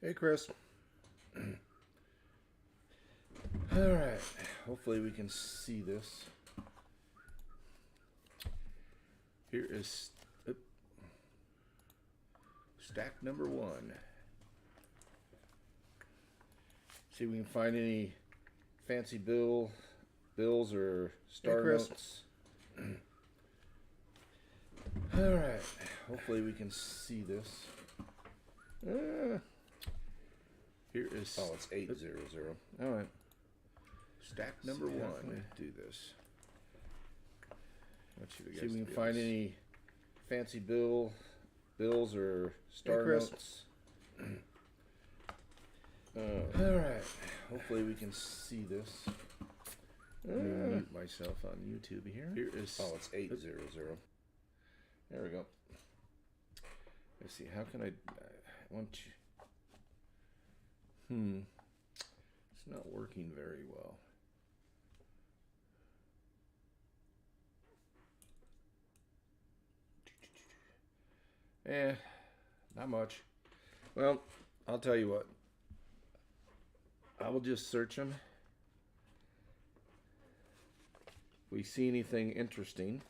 Hey, Chris. All right. Hopefully, we can see this. Here is stack number one. See if we can find any fancy bills or star notes. All right. Hopefully, we can see this. Here is it's 800. All right. Stack number one. Do this. See if we can find any fancy bills or star notes. All right. Hopefully we can see this. Let me mute myself on YouTube here. Here is it's 800. There we go. Let's see. How can I want you? It's not working very well. Not much. Well, I'll tell you what. I will just search them. If we see anything interesting,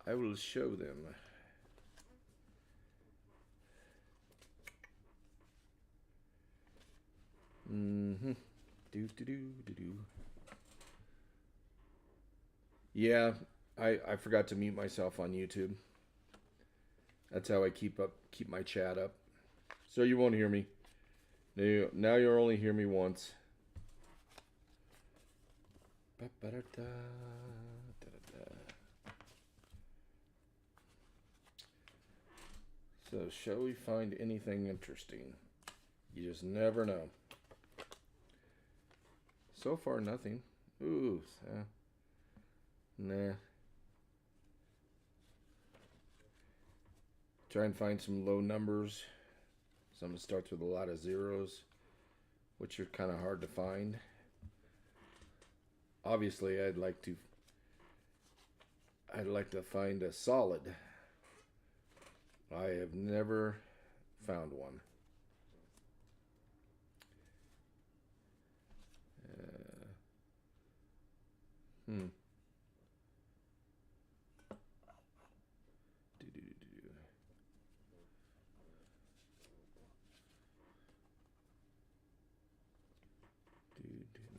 I will show them. Do. Yeah, I forgot to mute myself on YouTube. That's how I keep my chat up. So you won't hear me. Now you'll only hear me once. So shall we find anything interesting? You just never know. So far, nothing. Ooh, nah. Try and find some low numbers. Some starts with a lot of zeros, which are kind of hard to find. Obviously, I'd like to find a solid. I have never found one. Hmm.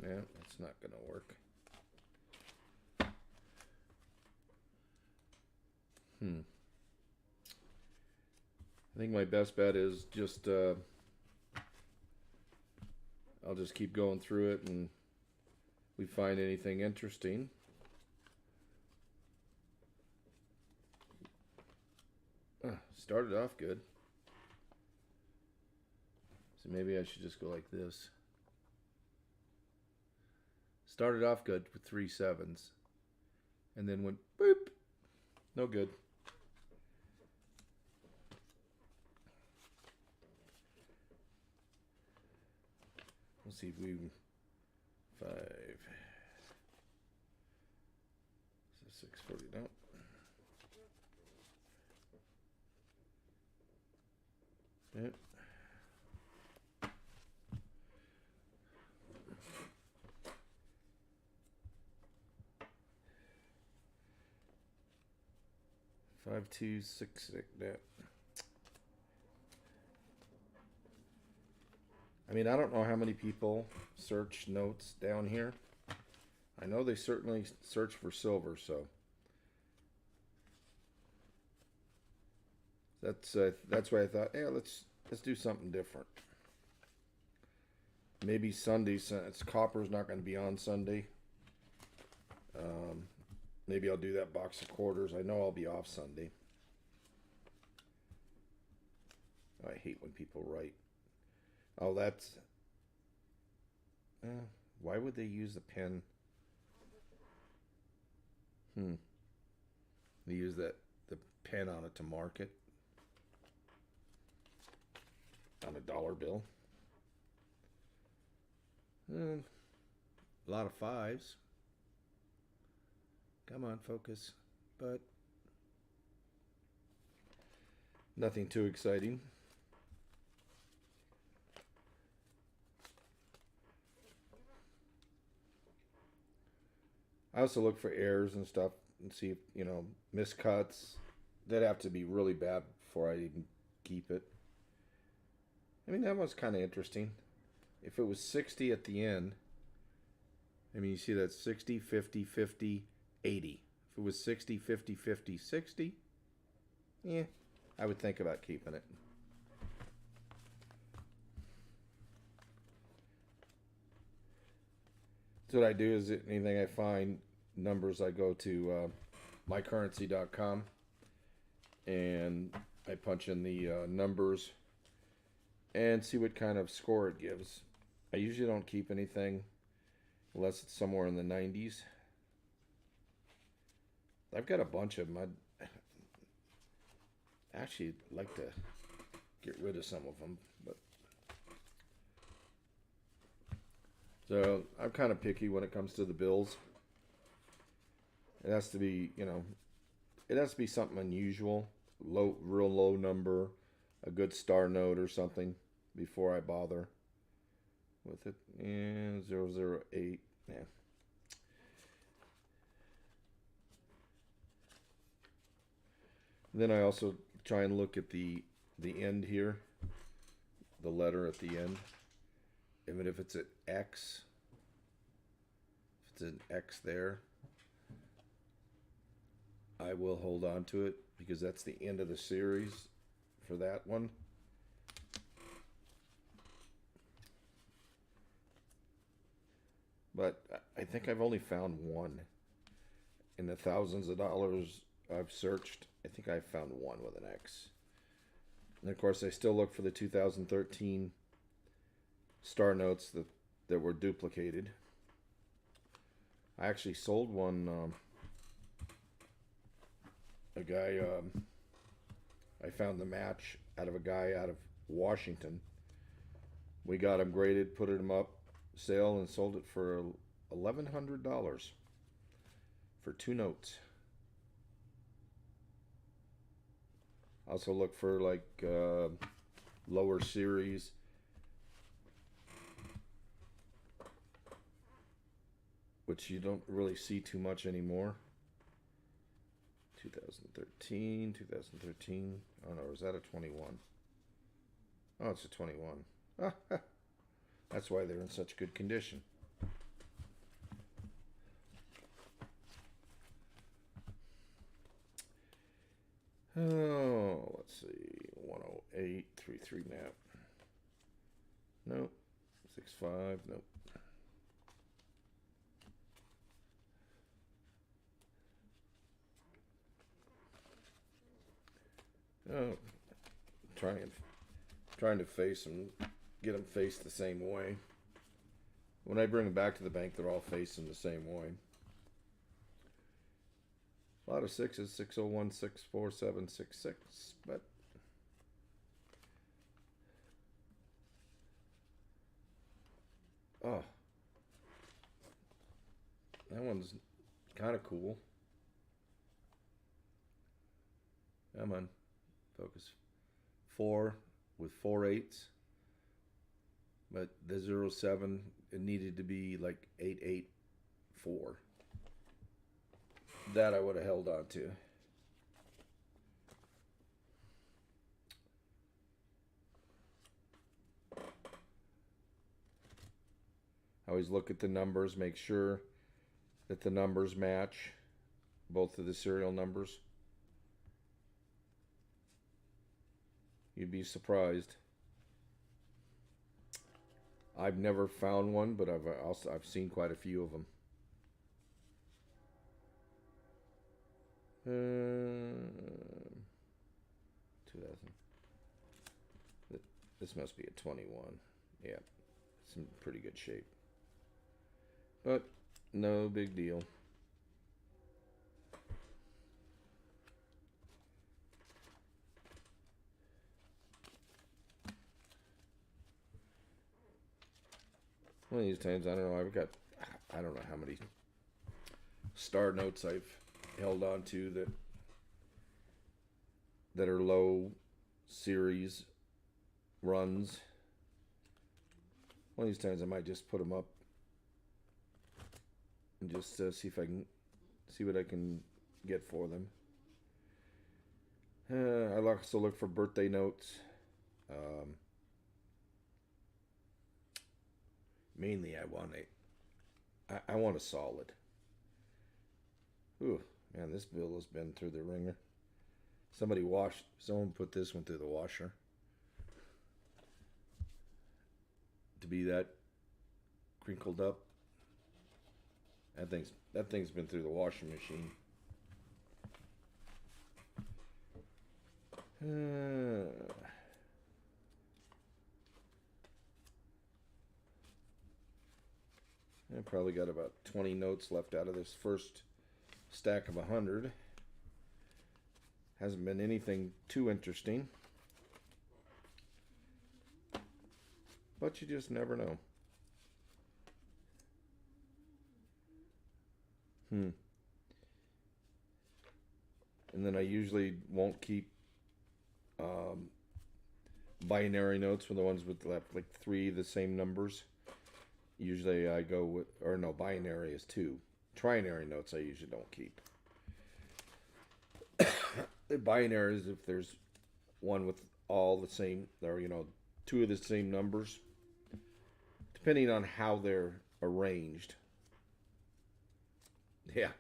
'Nah, that's not gonna work. I think my best bet is just I'll just keep going through it, and we find anything interesting. Started off good. So maybe I should just go like this. Started off good with 3 sevens. And then went boop. No good. We'll see if we 5. So 640. No. Yep. Five, 2, 6, 6. That. I mean, I don't know how many people search notes down here. I know they certainly search for silver, so that's why I thought, yeah, let's do something different. Maybe Sunday, since copper's not going to be on Sunday. Maybe I'll do that box of quarters. I know I'll be off Sunday. I hate when people write. Oh, that's. Why would they use the pen? They use the pen on it to mark it on a dollar bill. A lot of 5s. Come on, focus. But nothing too exciting. I also look for errors and stuff and see if, you know, miscuts. They'd have to be really bad before I even keep it. I mean, that was kind of interesting. If it was 60 at the end, I mean, you see that 60, 50, 50, 80. If it was 60, 50, 50, 60, yeah, I would think about keeping it. So what I do is anything I find numbers, I go to mycurrency.com and I punch in the numbers and see what kind of score it gives. I usually don't keep anything unless it's somewhere in the 90s. I've got a bunch of them. I'd actually like to get rid of some of them, but so I'm kind of picky when it comes to the bills. It has to be, you know, it has to be something unusual, real low number, a good star note or something before I bother with it. And 008, yeah. Then I also try and look at the end here, the letter at the end. Even if it's an X, if it's an X there, I will hold on to it because that's the end of the series for that one. But I think I've only found one. In the thousands of dollars I've searched, I think I found one with an X. And of course, I still look for the 2013 star notes that were duplicated. I actually sold one. A guy, I found the match out of a guy out of Washington. We got him graded, put him up sale, and sold it for $1,100 for 2 notes. Also look for like lower series. Which you don't really see too much anymore. 2013. Oh no, is that a 21? Oh, it's a 21. That's why they're in such good condition. Oh, let's see. 108, 33 nap. Nope. 65, nope. Oh, trying to face them, get them faced the same way. When I bring them back to the bank, they're all facing the same way. A lot of sixes, 601, 647, 66, but oh, that one's kind of cool. Come on, focus. 4 with 4 eights, but the 07, it needed to be like 884. That I would have held on to. I always look at the numbers, make sure that the numbers match both of the serial numbers. You'd be surprised. I've never found one, but I've seen quite a few of them. 2000. This must be a 21. Yeah, it's in pretty good shape. But no big deal. One of these times, I don't know, I don't know how many star notes I've held on to that are low series runs. One of these times I might just put them up and just see if I can see what I can get for them. I also look for birthday notes. Um, Mainly, I want a solid. Ooh, man, this bill has been through the ringer. Someone put this one through the washer to be that crinkled up. That thing's been through the washing machine. I probably got about 20 notes left out of this first stack of 100. Hasn't been anything too interesting, but you just never know. And then I usually won't keep binary notes for the ones with like three of the same numbers. Usually I go with, or no, binary is two. Trinary notes I usually don't keep. The binary is if there's one with all the same, or two of the same numbers, depending on how they're arranged. Yeah,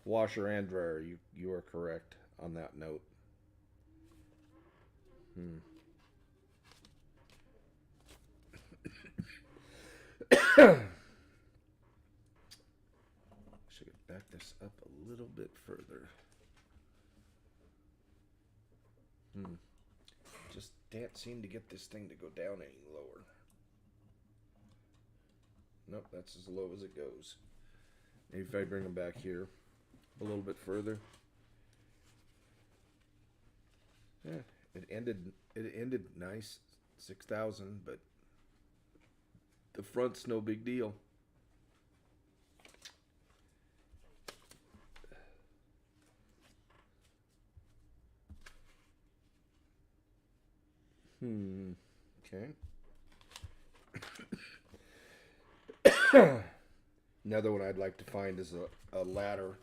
washer and dryer. You are correct on that note. Should back this up a little bit further. Just can't seem to get this thing to go down any lower. Nope, that's as low as it goes. Maybe if I bring them back here a little bit further. Yeah, it ended nice, 6,000, but the front's no big deal. Okay. Another one I'd like to find is a ladder.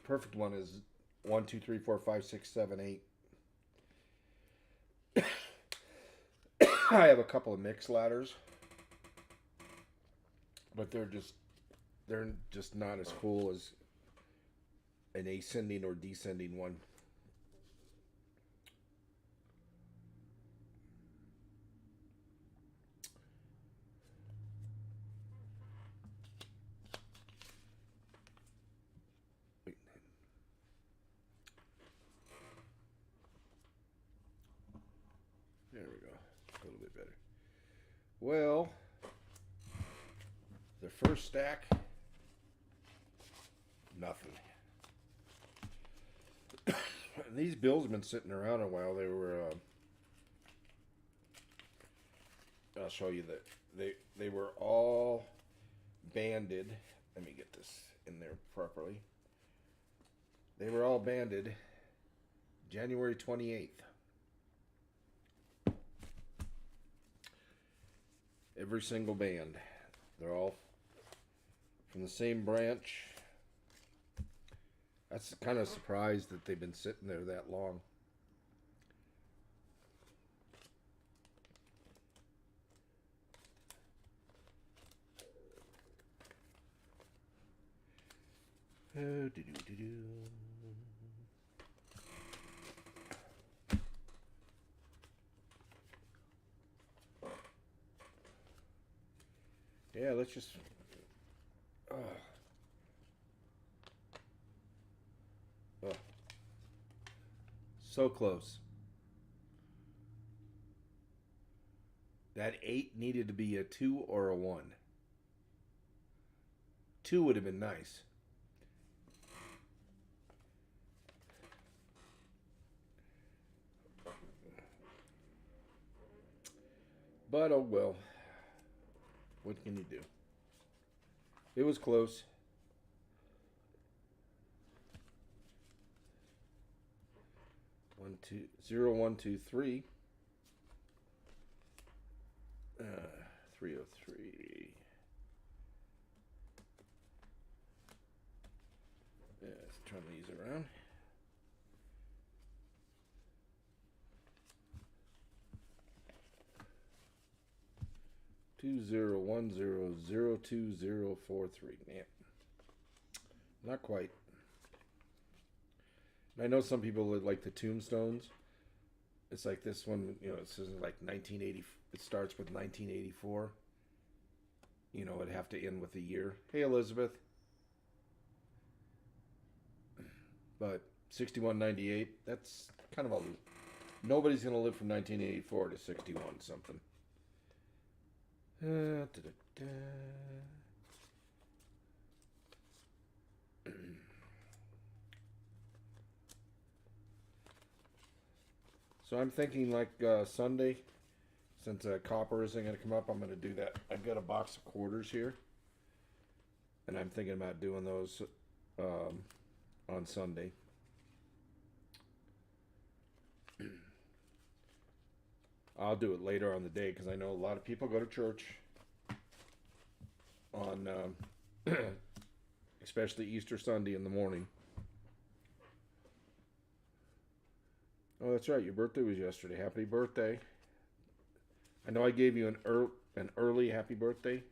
Perfect one is 1, 2, 3, 4, 5, 6, 7, 8. I have a couple of mixed ladders, but they're just not as cool as an ascending or descending one. There we go. A little bit better. Well, the first stack, nothing. These bills have been sitting around a while. They were, I'll show you that they were all banded. Let me get this in there properly. They were all banded January 28th. Every single band. They're all from the same branch. That's kind of surprised that they've been sitting there that long. Yeah, let's just. Oh. Oh. So close. That 8 needed to be a 2 or a 1. 2 would have been nice. But oh well. What can you do? It was close. 1, 2, 0, 1, 2, 3. 303. around. Two zero one zero zero 2043. Yeah, not quite. I know some people would like the tombstones. It's like this one, you know, it says like 1980. It starts with 1984. You know, it'd have to end with a year. Hey, Elizabeth. But 6198, that's kind of a... Nobody's going to live from 1984 to 61 something. So I'm thinking like Sunday, since copper isn't going to come up, I'm going to do that. I've got a box of quarters here, and I'm thinking about doing those on Sunday. I'll do it later on the day because I know a lot of people go to church on, especially Easter Sunday in the morning. Oh, that's right. Your birthday was yesterday. Happy birthday. I know I gave you an early happy birthday.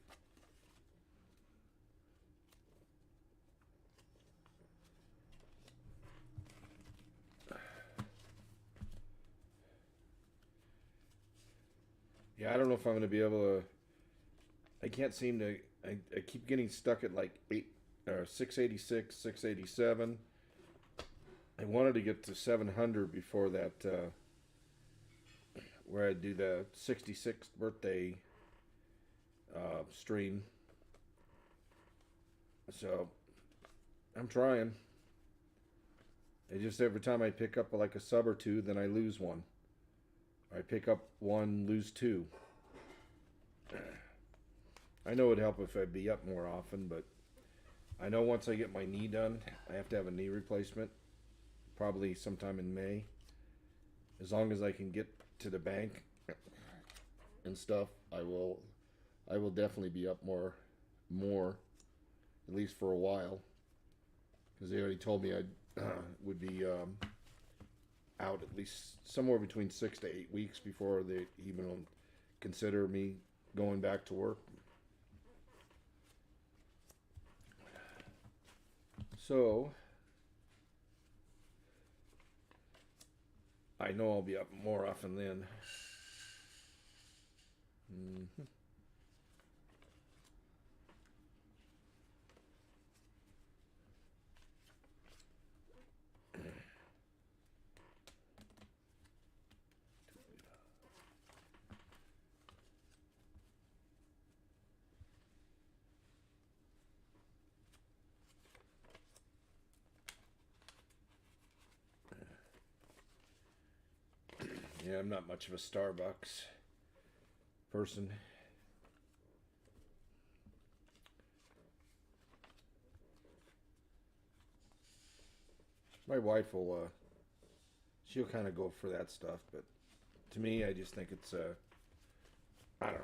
Yeah, I don't know if I'm going to be able to. I can't seem to. I keep getting stuck at like 686, 687. I wanted to get to 700 before that, where I do the 66th birthday stream. So I'm trying. It just every time I pick up like a sub or two, then I lose one. I pick up one, lose two. I know it'd help if I'd be up more often, but I know once I get my knee done, I have to have a knee replacement, probably sometime in May. As long as I can get to the bank and stuff, I will definitely be up more, at least for a while, because they already told me I would be out at least somewhere between 6 to 8 weeks before they even consider me going back to work. So I know I'll be up more often then. Mm-hmm. Yeah, I'm not much of a Starbucks person. My wife will, she'll kind of go for that stuff, but to me, I just think it's, I don't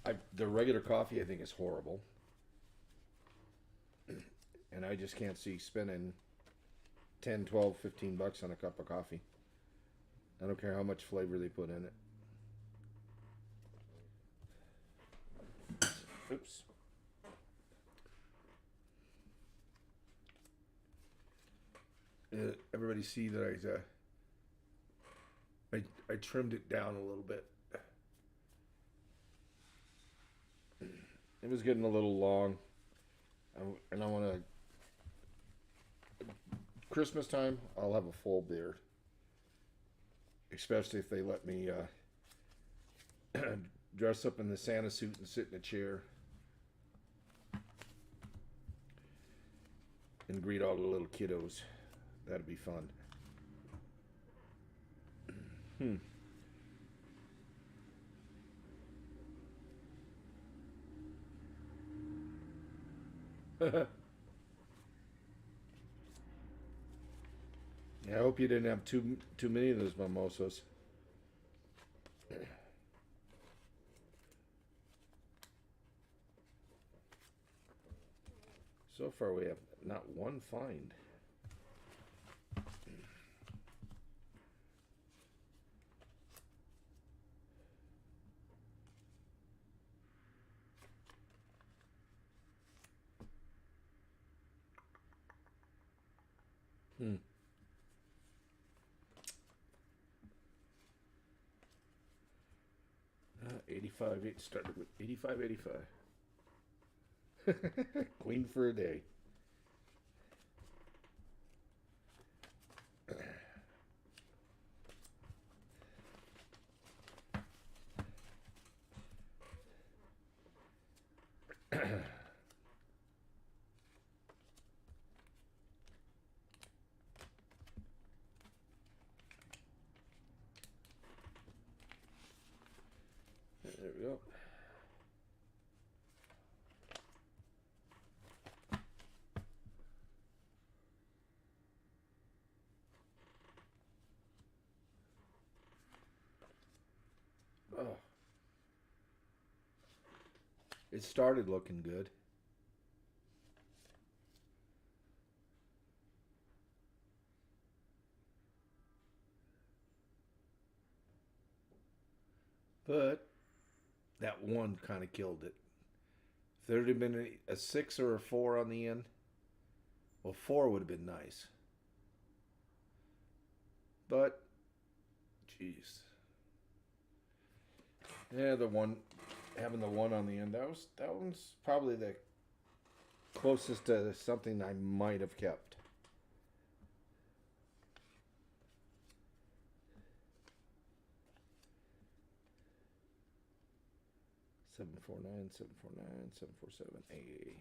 know. The regular coffee I think is horrible. And I just can't see spending 10, 12, 15 bucks on a cup of coffee. I don't care how much flavor they put in it. Oops. Everybody see that I trimmed it down a little bit. It was getting a little long, and I want to. Christmas time, I'll have a full beard. Especially if they let me dress up in the Santa suit and sit in a chair and greet all the little kiddos. That'd be fun. Yeah, I hope you didn't have too many of those mimosas. So far we have not one find. Hmm. 85. It started with 85, 85. Queen for a day. There we go. Oh, it started looking good. But that one kind of killed it. If there had been a 6 or a 4 on the end, well, 4 would have been nice. But, jeez. Yeah, the one, having the 1 on the end, that one's probably the closest to something I might have kept. Seven 749, 749, 747, A.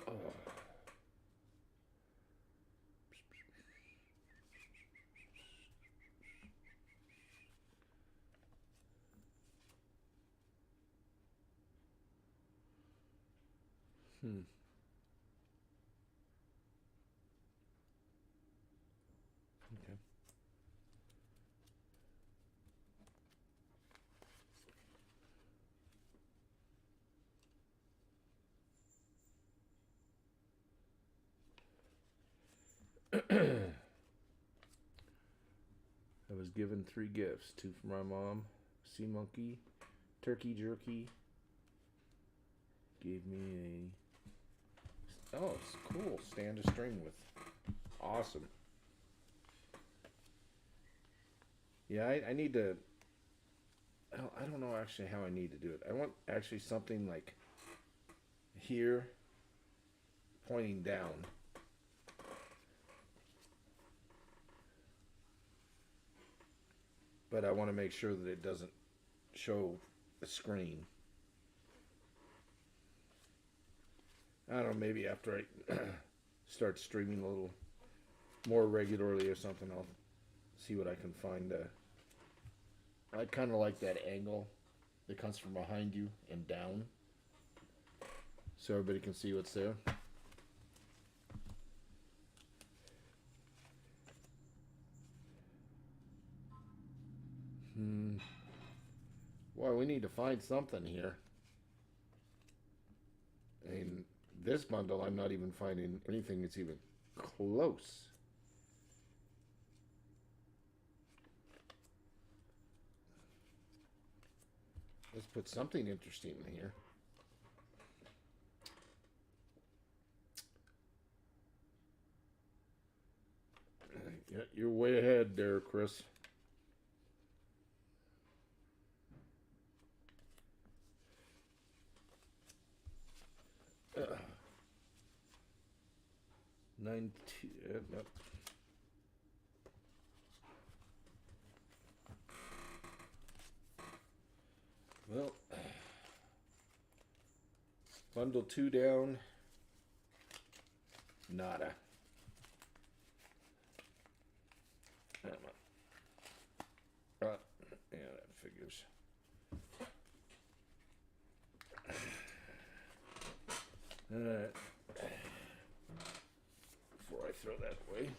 Oh. Hmm. Okay. I was given 3 gifts: 2 from my mom, sea monkey, turkey jerky. Gave me a, oh, it's cool, stand to string with. Awesome. Yeah, I need to. I don't know actually how I need to do it. I want actually something like here, pointing down. But I want to make sure that it doesn't show the screen. I don't know, maybe after I start streaming a little more regularly or something, I'll see what I can find. I kind of like that angle that comes from behind you and down, so everybody can see what's there. Hmm. Boy, we need to find something here. I mean, this bundle, I'm not even finding anything that's even close. Let's put something interesting in here. Yeah, you're way ahead there, Chris. Uh, 9 2. Nope. Well, bundle 2 down. Nada. Yeah, that figures. Alright. Before I throw that away.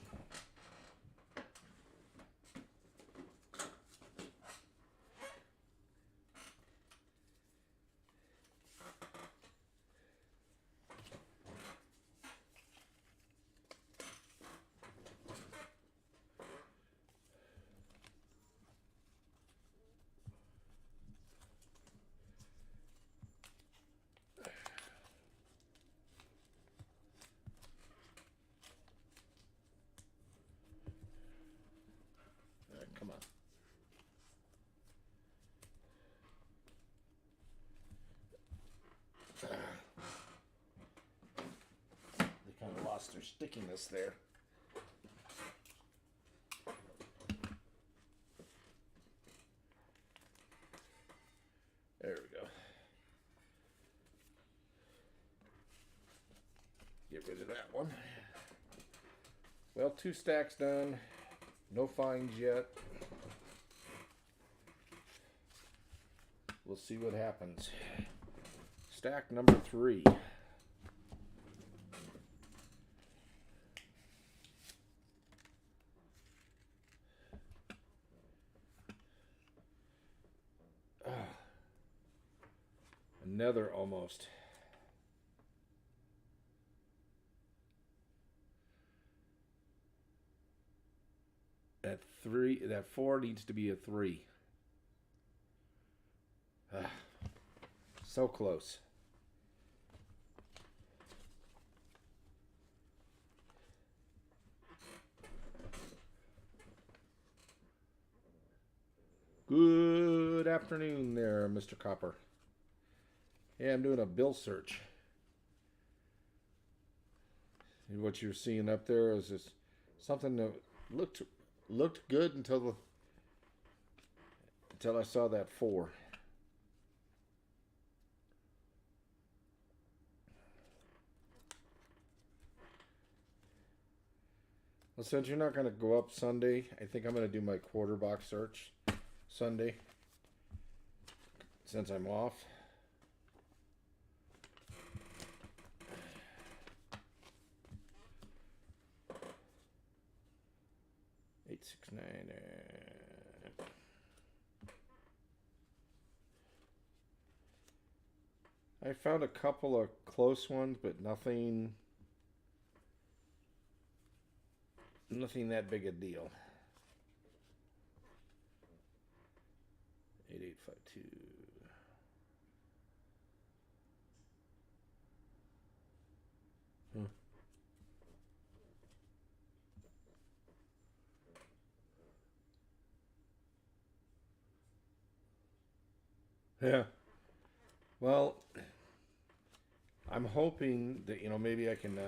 their stickiness there. There we go. Get rid of that one. Well, 2 stacks done. No finds yet. We'll see what happens. Stack number 3. Another almost. That 4 needs to be a 3. So close. Good afternoon there, Mr. Copper. Yeah, I'm doing a bill search. And what you're seeing up there is just something that looked good until I saw that 4. Well, since you're not going to go up Sunday, I think I'm going to do my quarter box search Sunday, since I'm off. Eight, 6, 9. I found a couple of close ones, but nothing that big a deal. 8852. Yeah. Well, I'm hoping that, maybe I can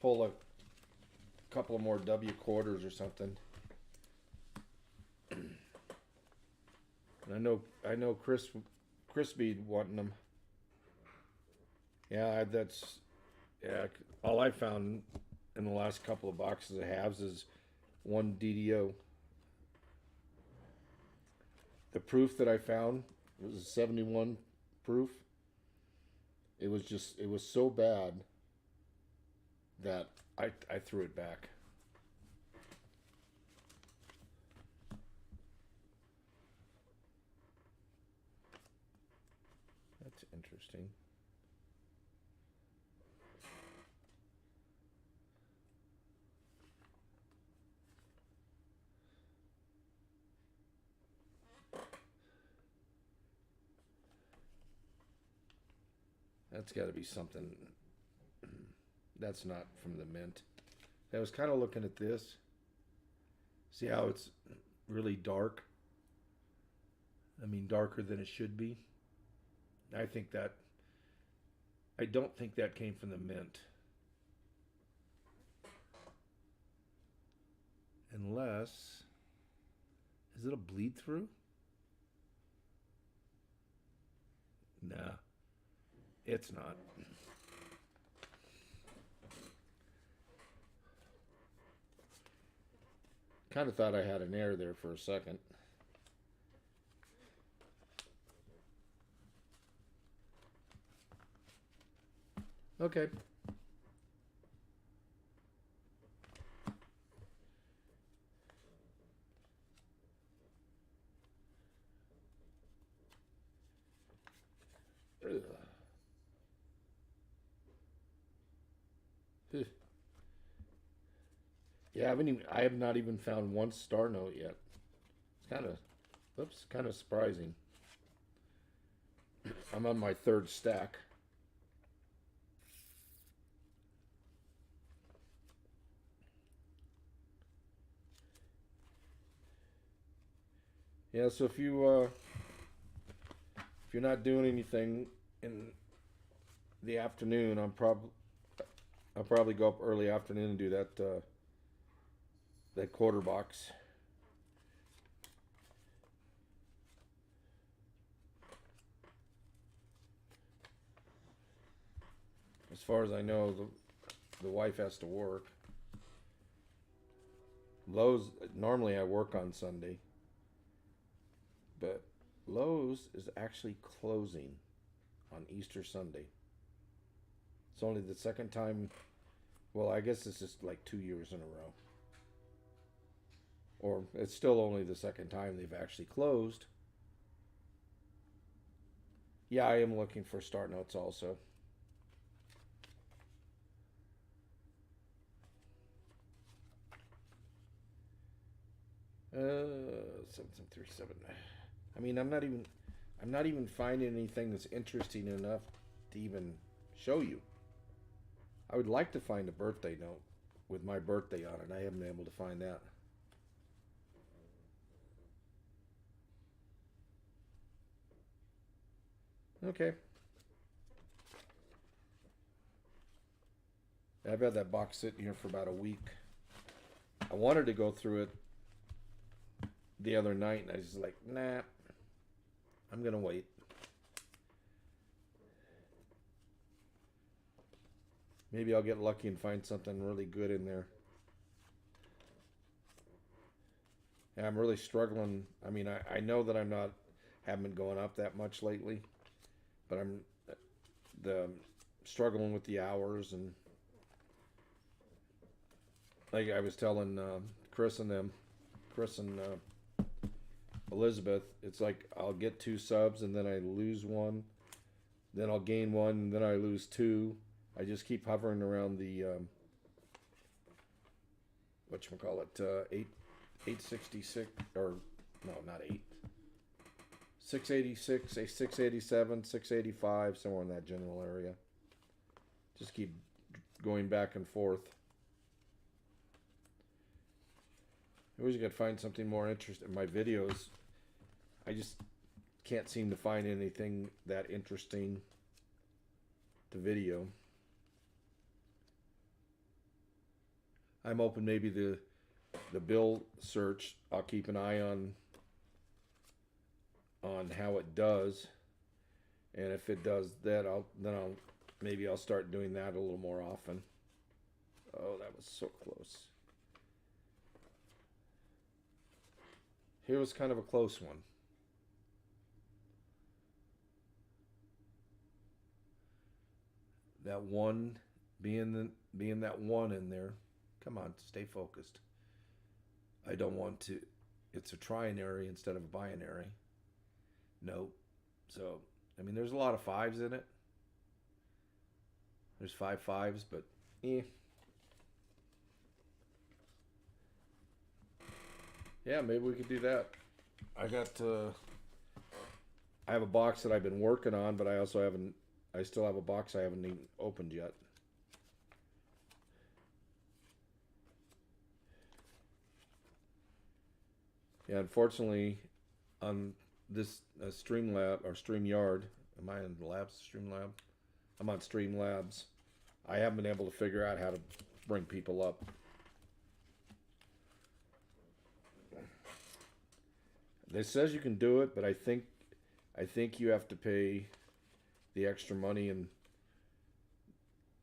pull a couple more W quarters or something. And I know Chris be wanting them. Yeah, all I found in the last couple of boxes of halves is 1 DDO. The proof that I found was a 71 proof. It was so bad that I threw it back. That's interesting. That's got to be something. That's not from the mint. I was kind of looking at this. See how it's really dark? I mean, darker than it should be. I don't think that came from the mint. Unless, is it a bleed through? Nah, it's not. Kind of thought I had an error there for a second. Okay. Yeah, I have not even found one star note yet. It's kind of surprising. I'm on my 3rd stack. Yeah, so if you're not doing anything in the afternoon, I'm I'll probably go up early afternoon and do that quarter box. As far as I know, the wife has to work. Lowe's, normally I work on Sunday, but Lowe's is actually closing on Easter Sunday. It's only the second time. Well, I guess it's just like 2 years in a row. Or it's still only the second time they've actually closed. Yeah, I am looking for start notes also. Uh, 7737. I mean, I'm not even finding anything that's interesting enough to even show you. I would like to find a birthday note with my birthday on it. I haven't been able to find that. Okay. I've had that box sitting here for about a week. I wanted to go through it the other night, and I was like, nah, I'm gonna wait. Maybe I'll get lucky and find something really good in there. And I'm really struggling. I mean, I know that haven't been going up that much lately, but I'm the struggling with the hours, and like I was telling Chris and Elizabeth, it's like I'll get 2 subs and then I lose one, then I'll gain one, and then I lose two. I just keep hovering around the whatchamacallit, 866, or no, not 8, 686, 687, 685, somewhere in that general area. Just keep going back and forth. I always got to find something more interesting. In my videos, I just can't seem to find anything that interesting to video. I'm hoping maybe the bill search, I'll keep an eye on how it does, and if it does that, I'll start doing that a little more often. Oh, that was so close. Here was kind of a close one. That one being that one in there. Come on, stay focused. I don't want to. It's a trinary instead of a binary. Nope. So, I mean, there's a lot of fives in it. There's 5 fives, but yeah, maybe we could do that. I have a box that I've been working on, but I still have a box I haven't even opened yet. Yeah, unfortunately, on this Streamlab or StreamYard, am I in Labs? Streamlab? I'm on Streamlabs. I haven't been able to figure out how to bring people up. It says you can do it, but I think you have to pay the extra money and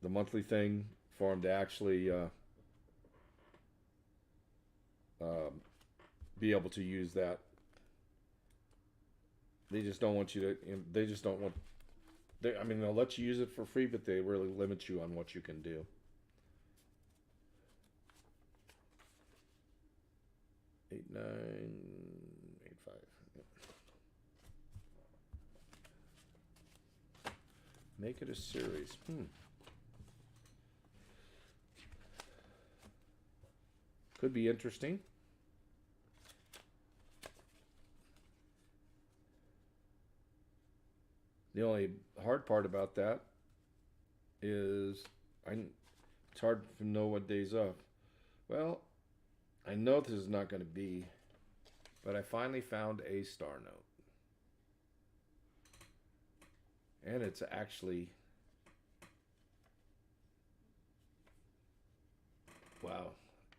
the monthly thing for them to actually be able to use that. They just don't want you to. They just don't want. I mean, they'll let you use it for free, but they really limit you on what you can do. 8985. Yep. Make it a series. Could be interesting. The only hard part about that is it's hard to know what day's up. Well, I know this is not going to be, but I finally found a star note. And it's actually Wow,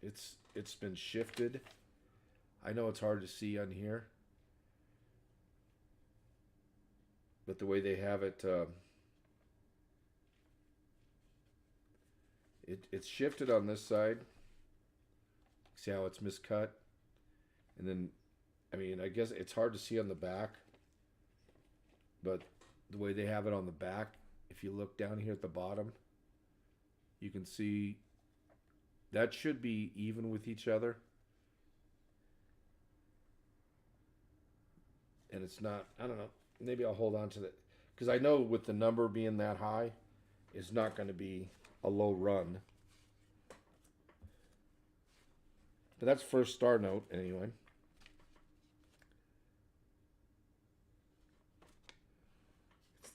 it's been shifted. I know it's hard to see on here, but the way they have it, it's shifted on this side. See how it's miscut, and then, I mean, I guess it's hard to see on the back, but the way they have it on the back, if you look down here at the bottom, you can see that should be even with each other. And it's not, I don't know. Maybe I'll hold on to that. Because I know with the number being that high, it's not going to be a low run. But that's first star note, anyway.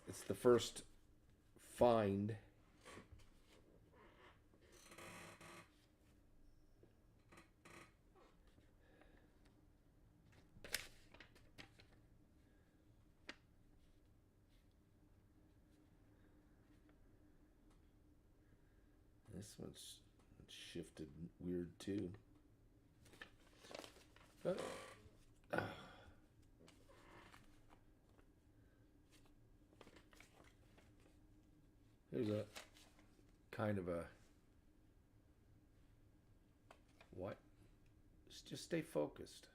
It's the first find. This one's shifted weird too. But, there's a kind of a what? Just stay focused.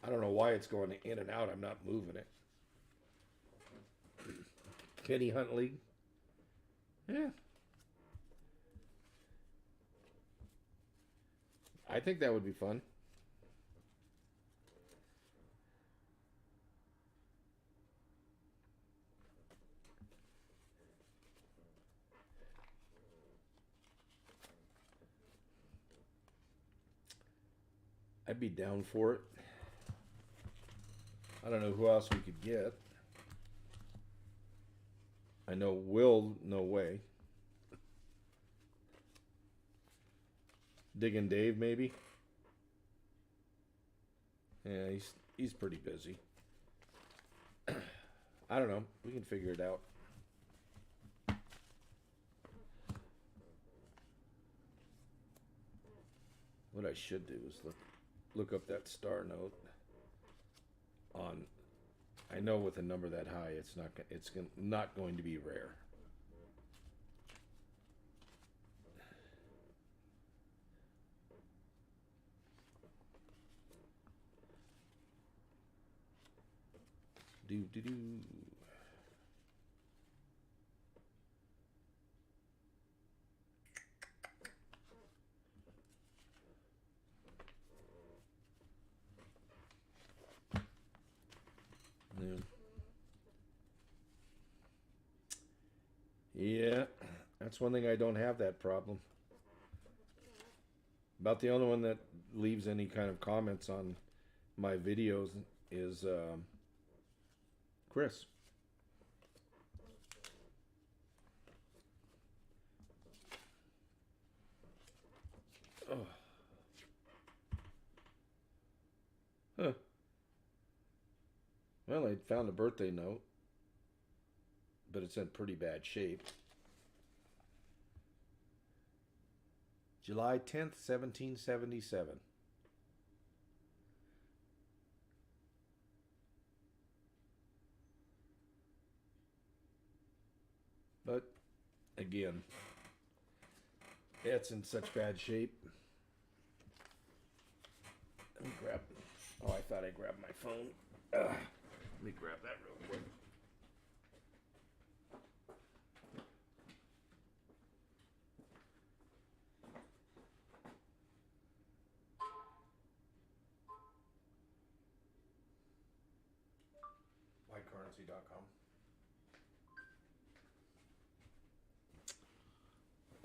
I don't know why it's going in and out. I'm not moving it. Kenny Hunt League. Yeah. I think that would be fun. I'd be down for it. I don't know who else we could get. I know Will, no way. Digging Dave, maybe. Yeah, he's pretty busy. I don't know. We can figure it out. What I should do is look up that star note on. I know with a number that high, it's not going to be rare. Do do do. Yeah, that's one thing I don't have that problem. About the only one that leaves any kind of comments on my videos is Chris. Oh. Huh. Well, I found a birthday note, but it's in pretty bad shape. July 10th, 1777. But again, it's in such bad shape. Let me grab. Oh, I thought I grabbed my phone. Let me grab that real quick. Whitecurrency.com.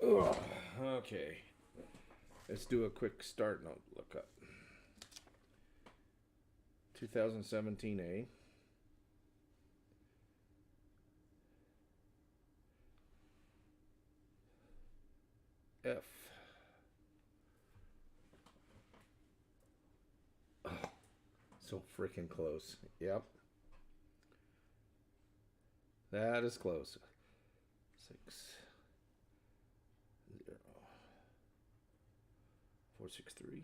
Ugh, okay. Let's do a quick start note lookup. 2017A. F. Oh, so freaking close. Yep. That is close. 6 0 4 6 3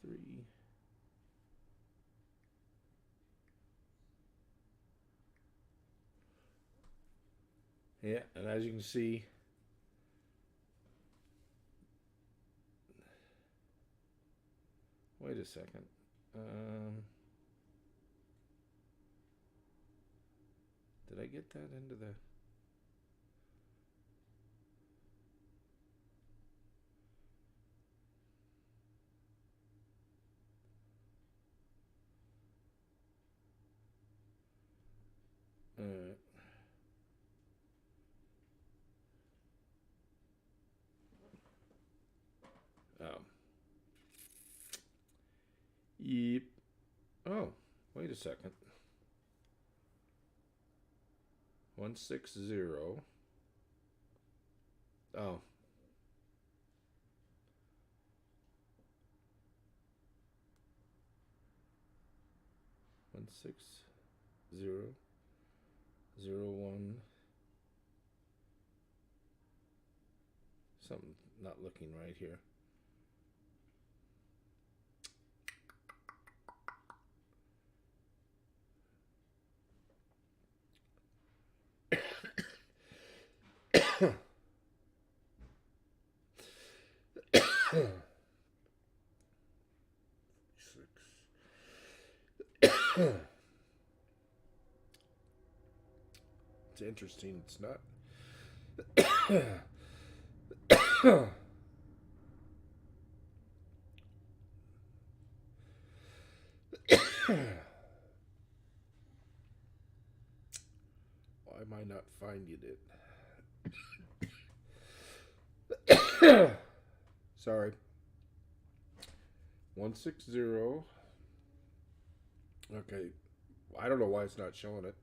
3 Yeah, and as you can see, wait a second. Did I get that into the... Oh. Yep. Oh, wait a second. 160. Oh. 16001. Something not looking right here. It's interesting. It's not. Why am I not finding it? Sorry. 160. Okay. I don't know why it's not showing it.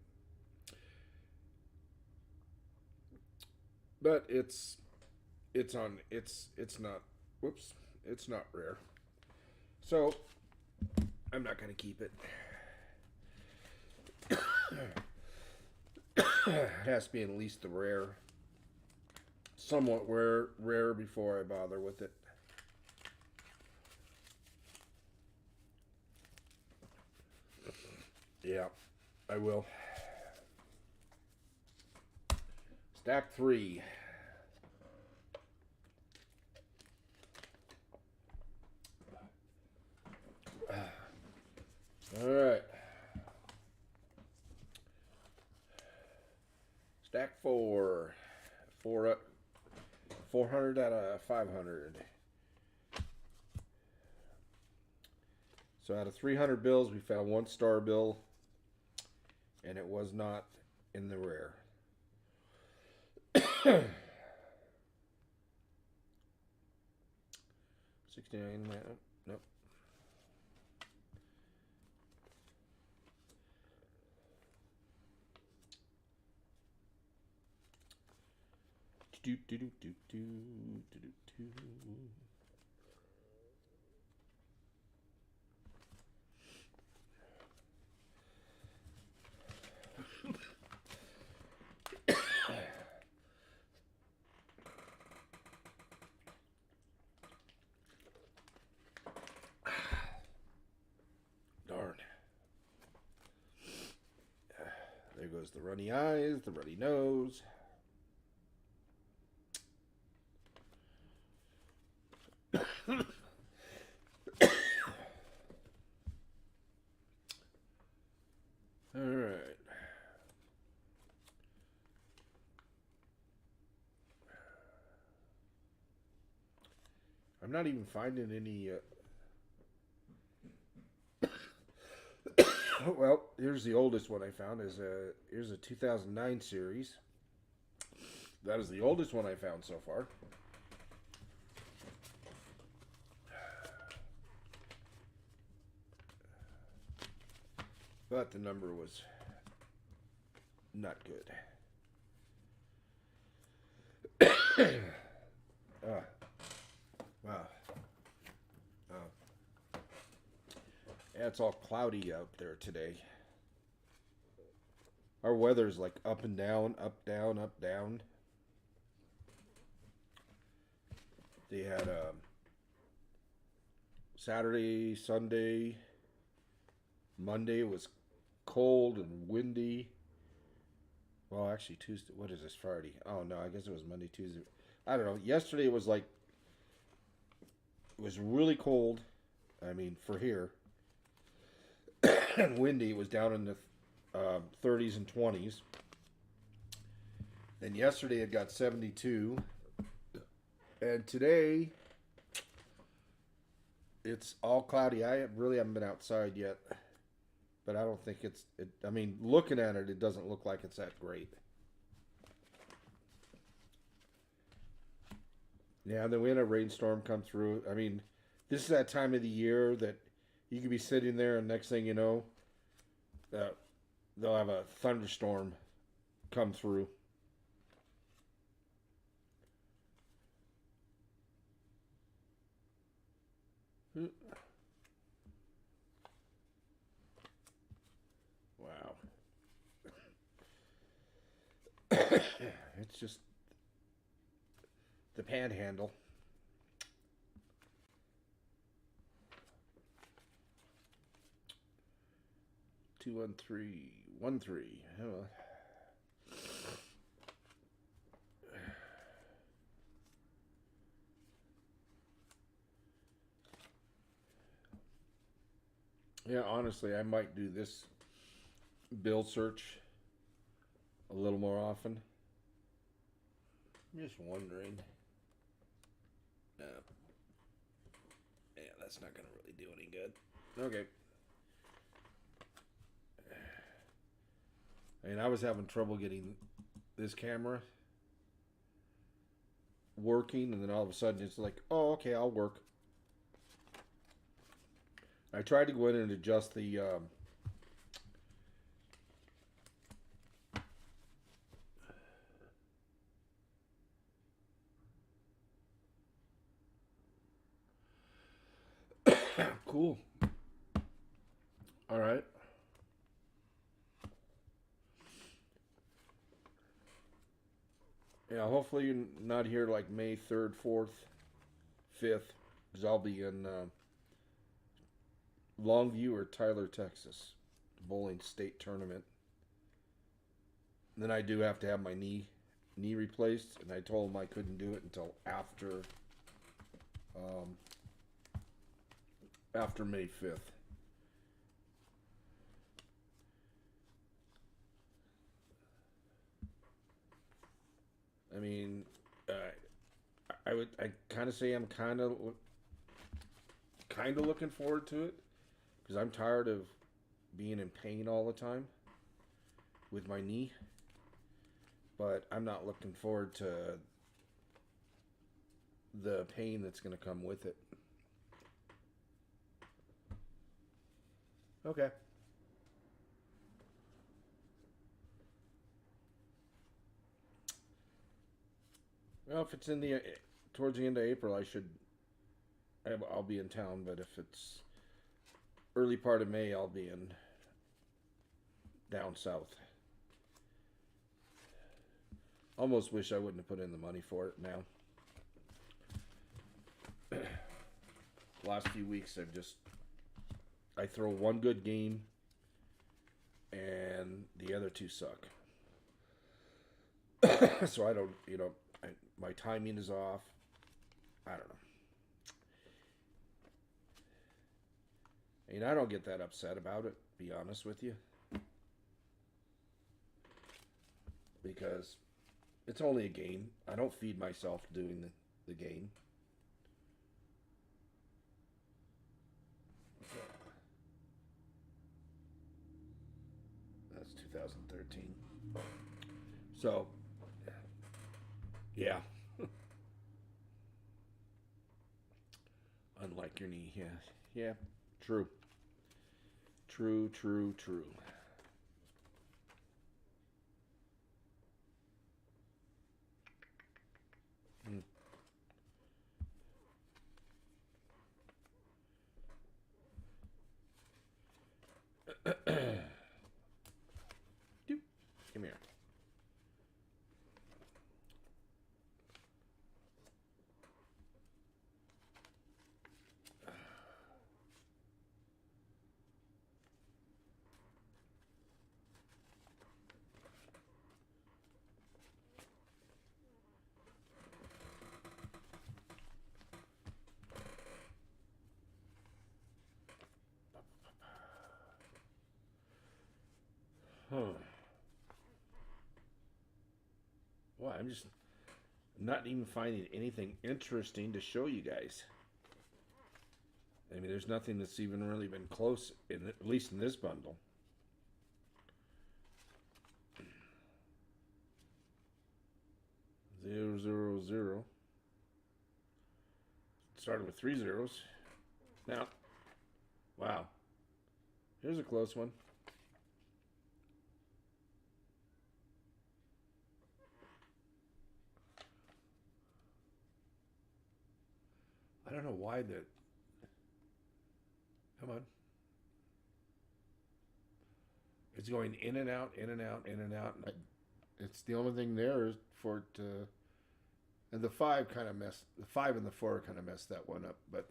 But it's on it's not, whoops, it's not rare. So I'm not gonna keep it. It has to be at least the rare, somewhat rare before I bother with it. Yeah, I will. Stack 3. All right. Stack 4. 400 out of 500. So out of 300 bills, we found one star bill, and it was not in the rare. 69. Nope. Do do do do do do do. Darn. There goes the runny eyes, the runny nose. All right. I'm not even finding any. Well, here's the oldest one I found. Here's a 2009 series. That is the oldest one I found so far. But the number was not good. Wow. Yeah, it's all cloudy out there today. Our weather's like up and down, up, down, up, down. They had Saturday, Sunday, Monday was cold and windy. Well, actually, Tuesday. What is this, Friday? Oh, no, I guess it was Monday, Tuesday. I don't know. Yesterday was like, it was really cold. I mean, for here. And windy. It was down in the 30s and 20s. Then yesterday it got 72. And today it's all cloudy. I really haven't been outside yet. But I don't think I mean, looking at it, it doesn't look like it's that great. Yeah, and then we had a rainstorm come through. I mean, this is that time of the year that you could be sitting there, and next thing you know, they'll have a thunderstorm come through. Wow. It's just the panhandle. 21313. Oh. Yeah, honestly, I might do this bill search a little more often. I'm just wondering. Yeah, that's not going to really do any good. Okay. I mean, I was having trouble getting this camera working, and then all of a sudden it's like, oh, okay, I'll work. I tried to go in and adjust the cool. All right. Yeah, hopefully you're not here like May 3rd, 4th, 5th, because I'll be in Longview or Tyler, Texas, bowling state tournament. And then I do have to have my knee replaced, and I told him I couldn't do it until um, after May 5th. I mean, I kind of say I'm kind of looking forward to it because I'm tired of being in pain all the time with my knee. But I'm not looking forward to the pain that's going to come with it. Okay. Well, if it's in the towards the end of April, I'll be in town. But if it's early part of May, I'll be in down south. Almost wish I wouldn't have put in the money for it now. Last few weeks, I throw one good game, and the other two suck. So I don't, my timing is off. I don't know. I mean, I don't get that upset about it, to be honest with you. Because it's only a game. I don't feed myself doing the game. That's 2013. So, yeah. Unlike your knee, yeah. Yeah, true. True, true, true. Mm. I'm just not even finding anything interesting to show you guys. I mean, there's nothing that's even really been close, at least in this bundle. Zero, zero, zero. Started with 3 zeros. Now, wow. Here's a close one. I don't know why that. Come on. It's going in and out, in and out, in and out. It's the only thing there is for it to. And the 5 kind of messed. The 5 and the 4 kind of messed that one up. But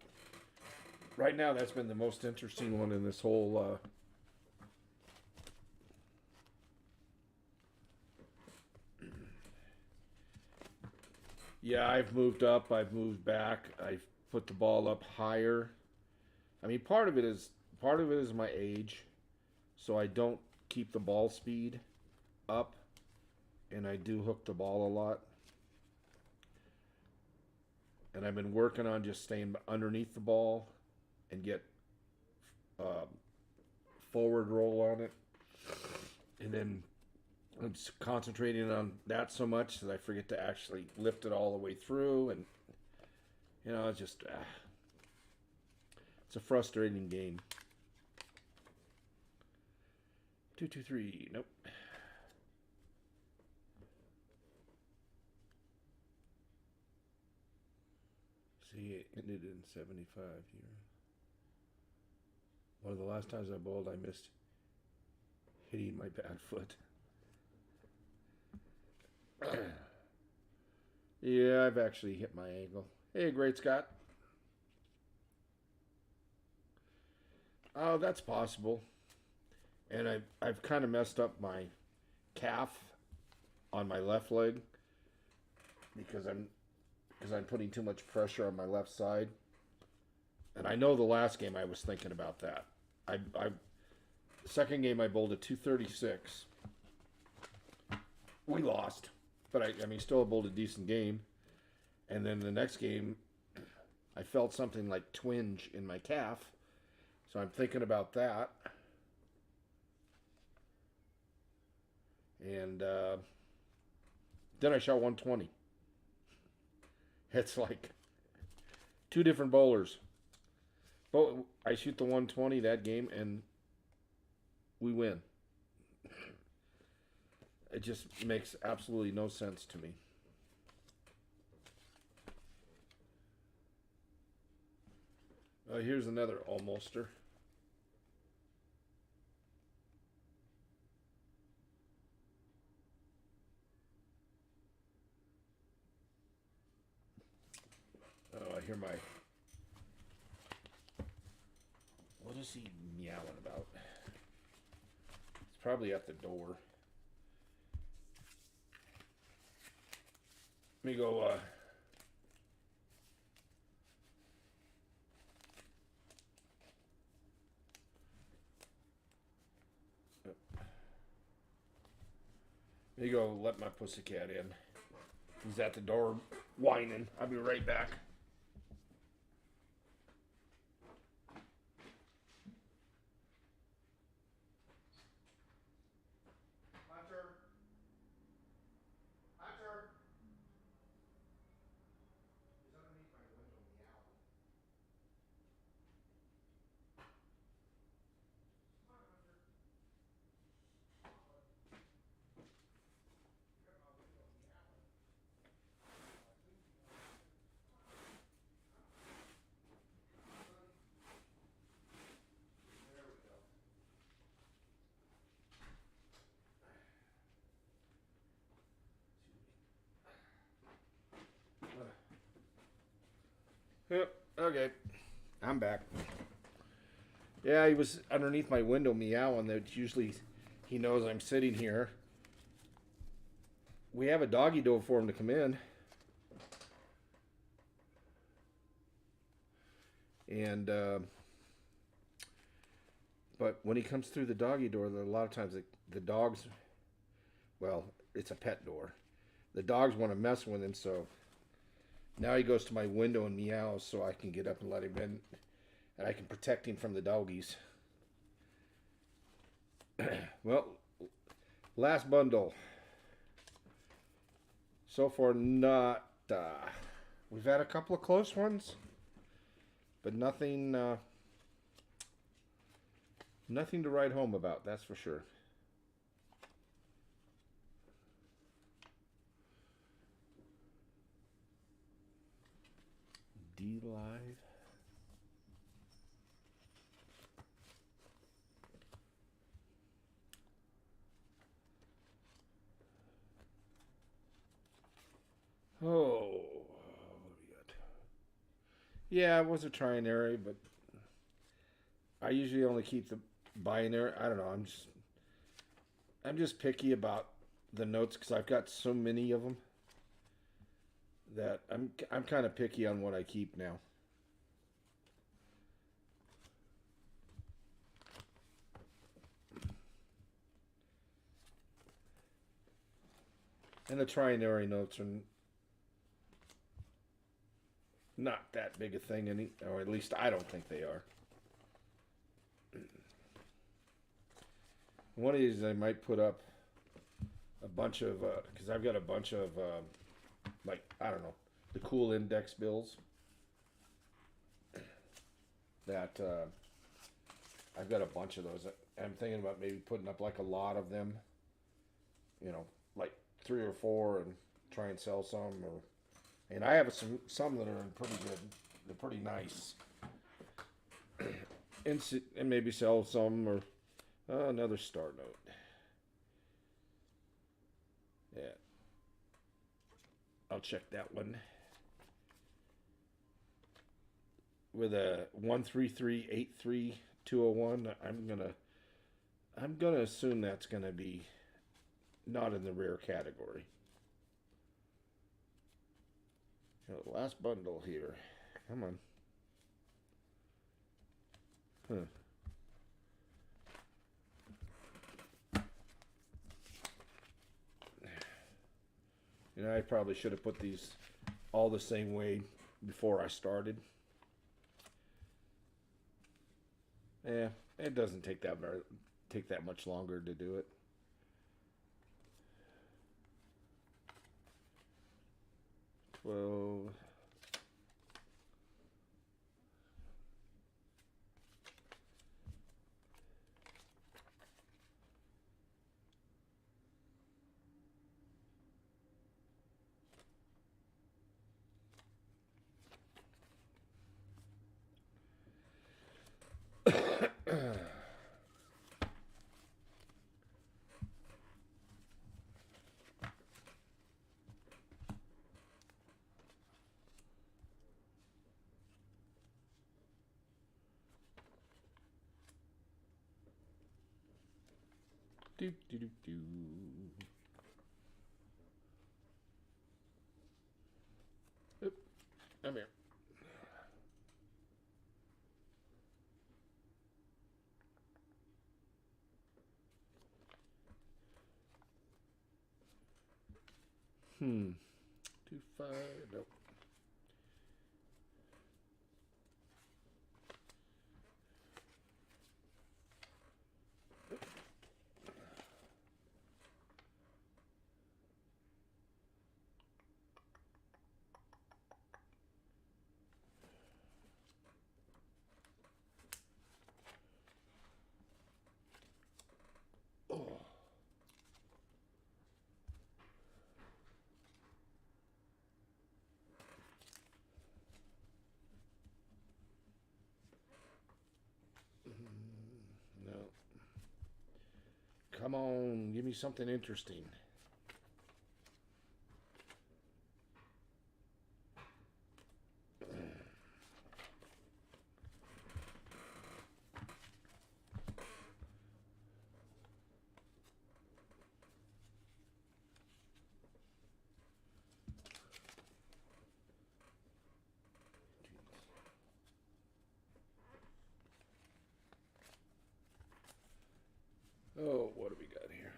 right now, that's been the most interesting one in this whole. Yeah, I've moved up. I've moved back. I've put the ball up higher. I mean, part of it is my age, so I don't keep the ball speed up, and I do hook the ball a lot. And I've been working on just staying underneath the ball and get forward roll on it, and then I'm concentrating on that so much that I forget to actually lift it all the way through, and it's just it's a frustrating game. 2, 2, 3. Nope. See, it ended in 75 here. One of the last times I bowled, I missed hitting my bad foot. Yeah, I've actually hit my ankle. Hey, Great Scott. Oh, that's possible. And I've kind of messed up my calf on my left leg because I'm putting too much pressure on my left side. And I know the last game I was thinking about that. Second game I bowled a 236. We lost, but I mean still bowled a decent game. And then the next game, I felt something like twinge in my calf, so I'm thinking about that. And then I shot 120. It's like 2 different bowlers. But I shoot the 120 that game, and we win. It just makes absolutely no sense to me. Here's another almoster. Oh, I hear my... What is he meowing about? It's probably at the door. Let me go, Let me go let my pussycat in. He's at the door whining. I'll be right back. Hunter. Hunter. He's underneath my window meowing. Come on, Hunter. Yep, okay. I'm back. Yeah, he was underneath my window meowing. That usually he knows I'm sitting here. We have a doggy door for him to come in. And, but when he comes through the doggy door, a lot of times the dogs, well, it's a pet door. the dogs want to mess with him, so now he goes to my window and meows so I can get up and let him in, and I can protect him from the doggies. Well, last bundle. So far, not. We've had a couple of close ones, but nothing. Nothing to write home about. That's for sure. D Live. Oh, what do we got? Yeah, it was a trinary, but I usually only keep the binary. I don't know. I'm just picky about the notes because I've got so many of them that I'm kind of picky on what I keep now. And the trinary notes are not that big a thing, or at least I don't think they are. One of these I might put up a bunch of, because I've got a bunch of, like, I don't know, the cool index bills that I've got a bunch of those. I'm thinking about maybe putting up like a lot of them, like 3 or 4 and try and sell some. And I have some that are pretty good. They're pretty nice. And maybe sell some or another star note. Yeah. I'll check that one. With a 13383-201, I'm gonna assume that's gonna be not in the rare category. Last bundle here. Come on. Huh. I probably should have put these all the same way before I started. Yeah, it doesn't take that much longer to do it. Well, do do do do. Oop, come here. Hmm. 2-5. Nope. Oh. No. Come on, give me something interesting. Oh, what do we got here?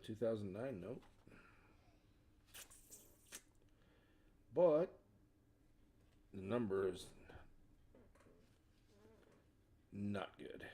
2009, nope. But the number is not good.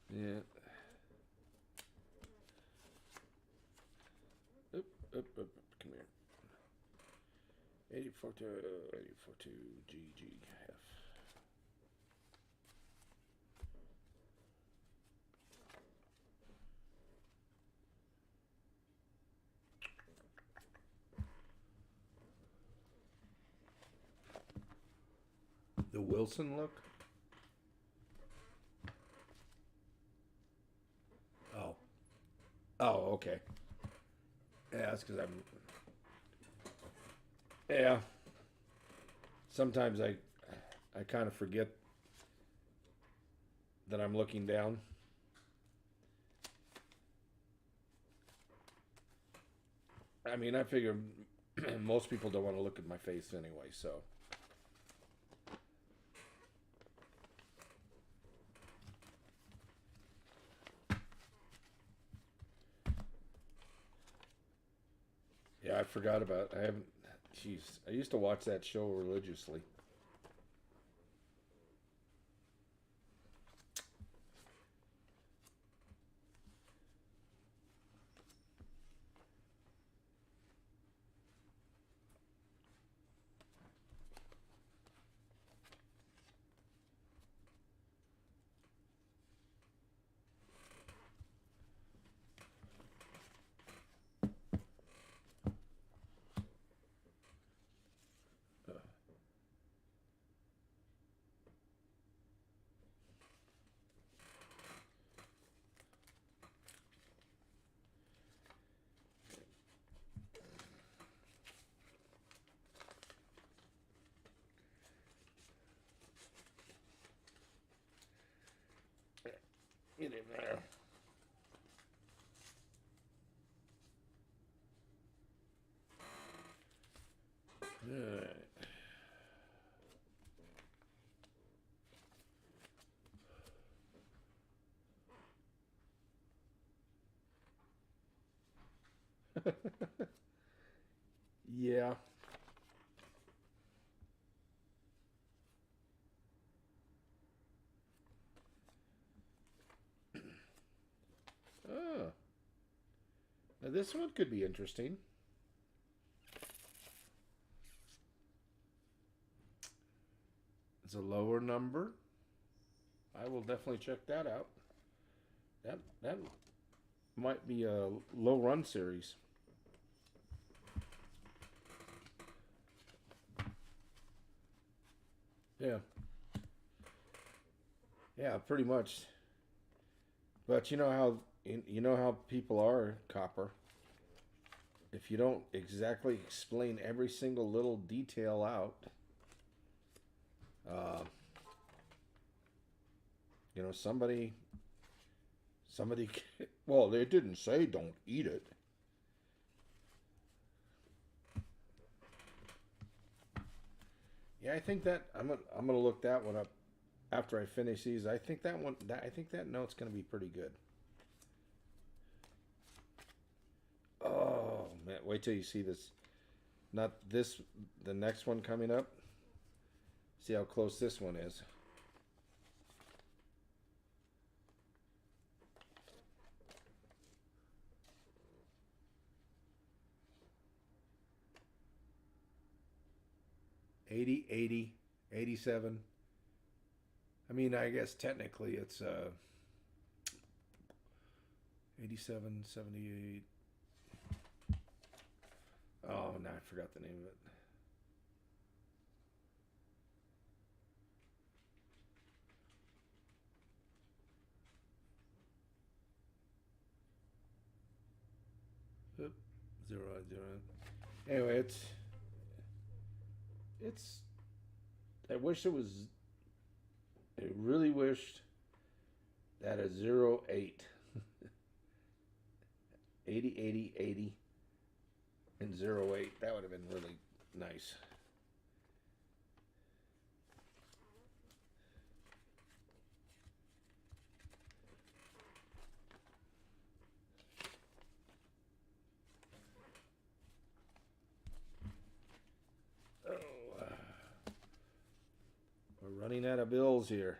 Yeah. Up. Come here. 84 to GGF. The Wilson look? Oh. Oh, okay. Yeah, that's because I'm. Yeah. Sometimes I kind of forget that I'm looking down. I mean, I figure most people don't want to look at my face anyway, so. Yeah, I forgot about. I haven't. Jeez, I used to watch that show religiously. Get in there. Alright. Yeah. Oh. Now this one could be interesting. It's a lower number. I will definitely check that out. That might be a low run series. Yeah. Yeah, pretty much. But you know how people are, Copper. If you don't exactly explain every single little detail out, uh, somebody, well, they didn't say don't eat it. Yeah, I think that I'm gonna look that one up after I finish these. I think that note's gonna be pretty good. Oh man, wait till you see this. Not this, the next one coming up. See how close this one is. $80, $80, $87. I mean, I guess technically it's 87, 78. Oh, no, I forgot the name of it. Oop, zero, zero. Anyway, it's It's. I wish it was. I really wished that a 08, 80, 80, 80, and 08. That would have been really nice. Oh, we're running out of bills here.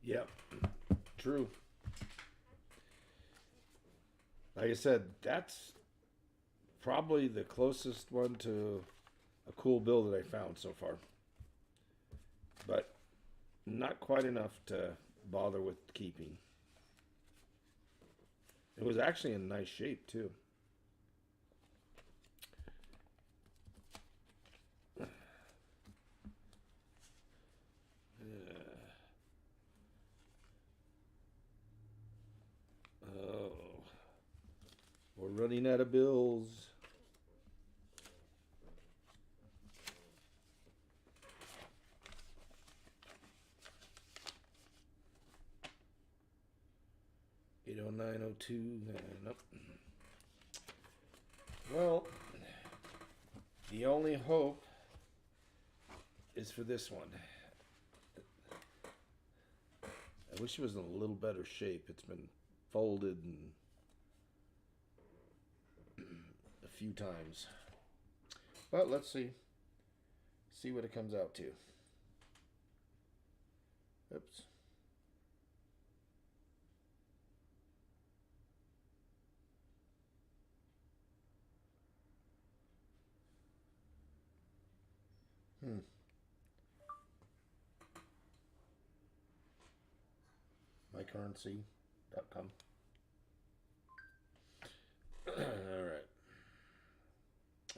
Yep, true. Like I said, that's probably the closest one to a cool bill that I found so far. But not quite enough to bother with keeping. It was actually in nice shape too. Oh, we're running out of bills. $809.02. Nope. Well, the only hope is for this one. I wish it was in a little better shape. It's been folded and a few times. But let's see. See what it comes out to. Oops. MyCurrency.com. All right.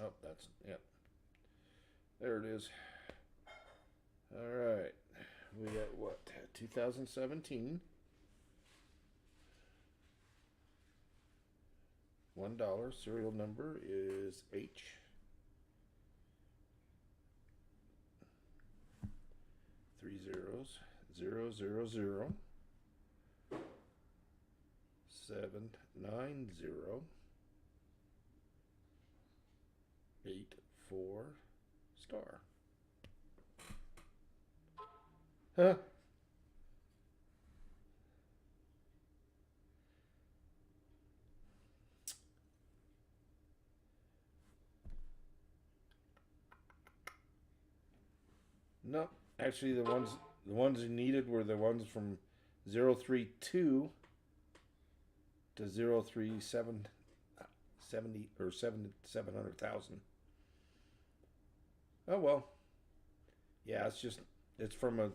Oh, that's, yep. There it is. All right. We got what? 2017. $1. Serial number is H. 3 zeros. 000. 790. 84 star. Huh? No, actually the ones you needed were the ones from 032 to 037 70 or 700,000. Oh well. Yeah, it's from a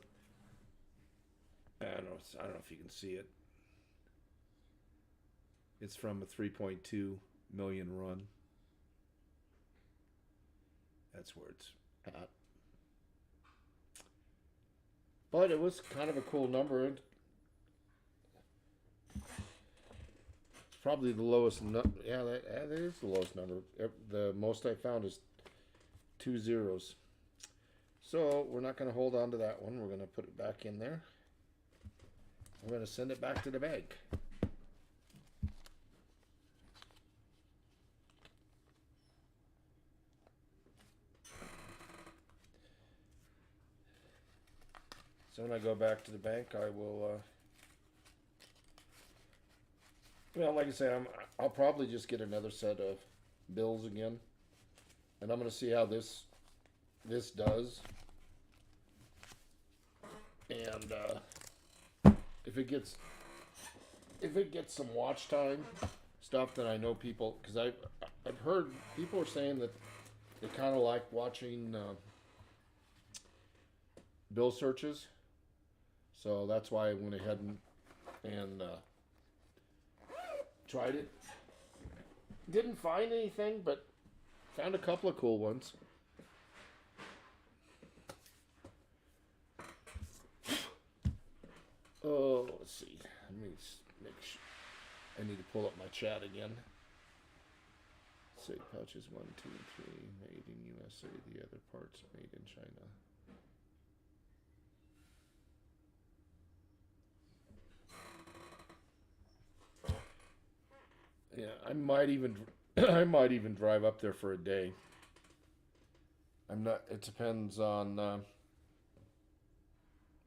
I don't know if you can see it. It's from a 3.2 million run. That's where it's at. But it was kind of a cool number. It's probably the lowest. Yeah, that is the lowest number. The most I found is 2 zeros. So we're not going to hold on to that one. We're going to put it back in there. We're going to send it back to the bank. So when I go back to the bank, I will. Well, like I say, I'll probably just get another set of bills again, and I'm going to see how this does, and if it gets some watch time, stuff that I know people, because I've heard people are saying that they kind of like watching bill searches. So that's why I went ahead and tried it. Didn't find anything, but found a couple of cool ones. Oh, let's see. Let me make sure. I need to pull up my chat again. Say pouches 1, 2, and 3 made in USA. The other parts made in China. Yeah, I might even I might even drive up there for a day. I'm not. It depends on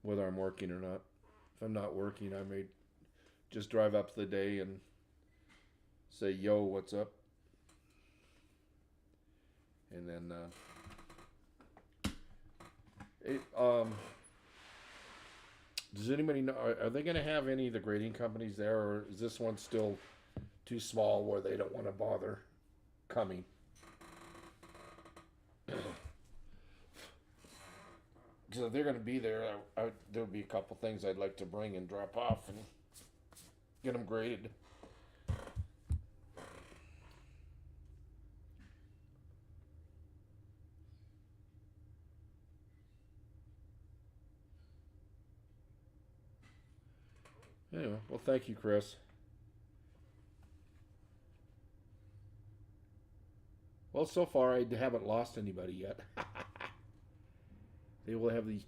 whether I'm working or not. If I'm not working, I may just drive up the day and say, "Yo, what's up?" And then does anybody know? Are they going to have any of the grading companies there, or is this one still too small where they don't want to bother coming? Because if they're going to be there, there would be a couple things I'd like to bring and drop off and get them graded. Anyway, well, thank you, Chris. Well, so far I haven't lost anybody yet. They will have the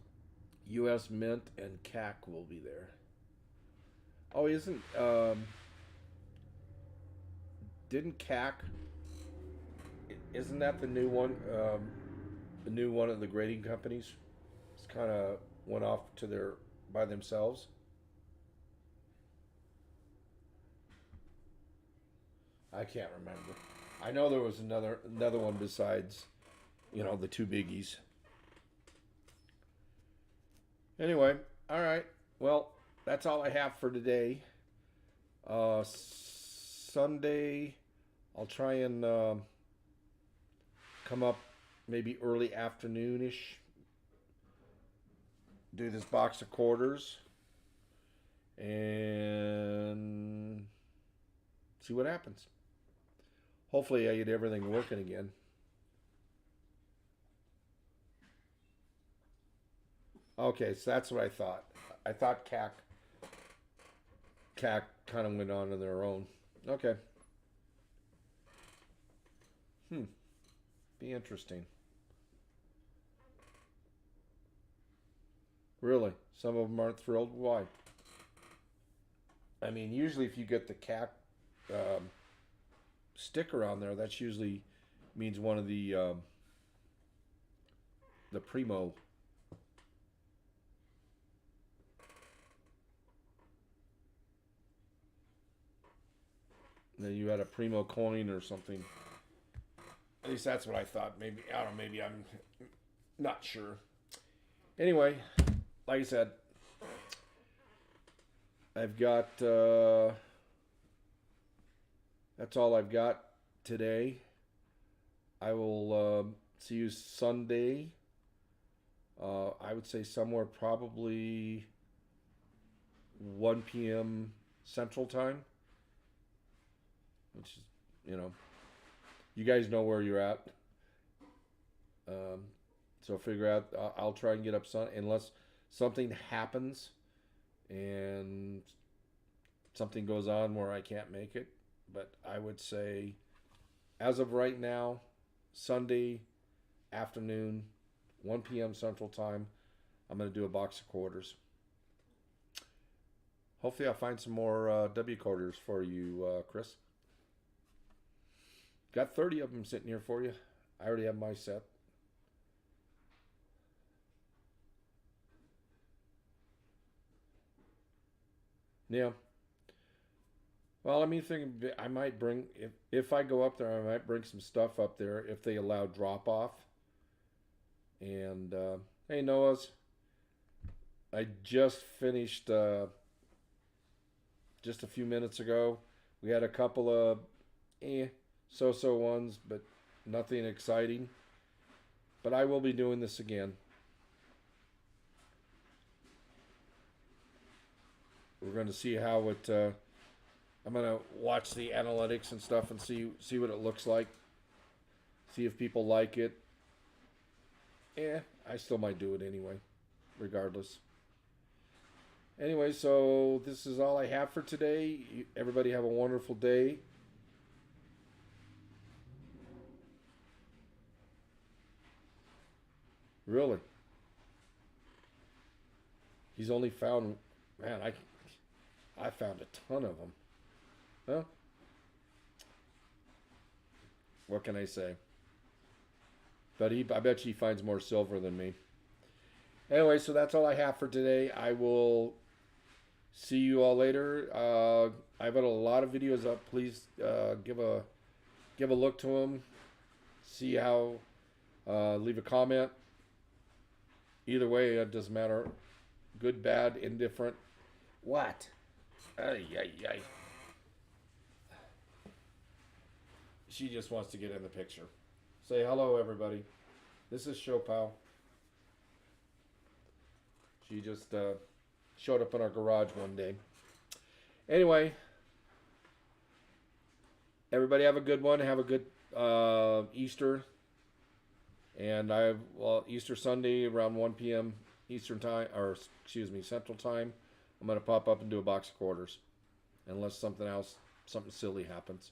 U.S. Mint and CAC will be there. Oh, didn't CAC? Isn't that the new one? The new one of the grading companies. It's kind of went off to their by themselves. I can't remember. I know there was another one besides, the two biggies. Anyway, all right. Well, that's all I have for today. Sunday, I'll try and come up maybe early afternoonish. Do this box of quarters and see what happens. Hopefully, I get everything working again. Okay, so that's what I thought. I thought CAC kind of went on their own. Okay. Be interesting. Really, some of them aren't thrilled. Why? I mean, usually if you get the CAC sticker on there, that's usually means one of the primo. Then you had a primo coin or something. At least that's what I thought. Maybe I don't know. Maybe I'm not sure. Anyway, like I said, I've got. That's all I've got today. I will see you Sunday. I would say somewhere probably 1 p.m. Central Time, which is, you guys know where you're at. So figure out. I'll try and get up unless something happens and something goes on where I can't make it. But I would say, as of right now, Sunday afternoon, 1 p.m. Central Time, I'm going to do a box of quarters. Hopefully I'll find some more W quarters for you, Chris. Got 30 of them sitting here for you. I already have my set. Yeah. Well, I mean, I might bring if I go up there, I might bring some stuff up there if they allow drop off. And hey, Noah's, I just finished just a few minutes ago We had a couple of so-so ones, but nothing exciting. But I will be doing this again. We're going to see how it. I'm going to watch the analytics and stuff and see what it looks like. See if people like it. I still might do it anyway, regardless. Anyway, so this is all I have for today. Everybody have a wonderful day. Really? He's only found, man, I found a ton of them. Huh? What can I say? But I bet you he finds more silver than me. Anyway, so that's all I have for today. I will see you all later. I've got a lot of videos up. Please give a look to them. See how. Leave a comment. Either way, it doesn't matter. Good, bad, indifferent. What? Ay, ay, ay. She just wants to get in the picture. Say hello, everybody. This is Chopal. She just showed up in our garage one day. Anyway, everybody have a good one. Have a good Easter. And Easter Sunday around 1 p.m. Eastern time, or excuse me, Central time. I'm going to pop up and do a box of quarters. Unless something silly happens.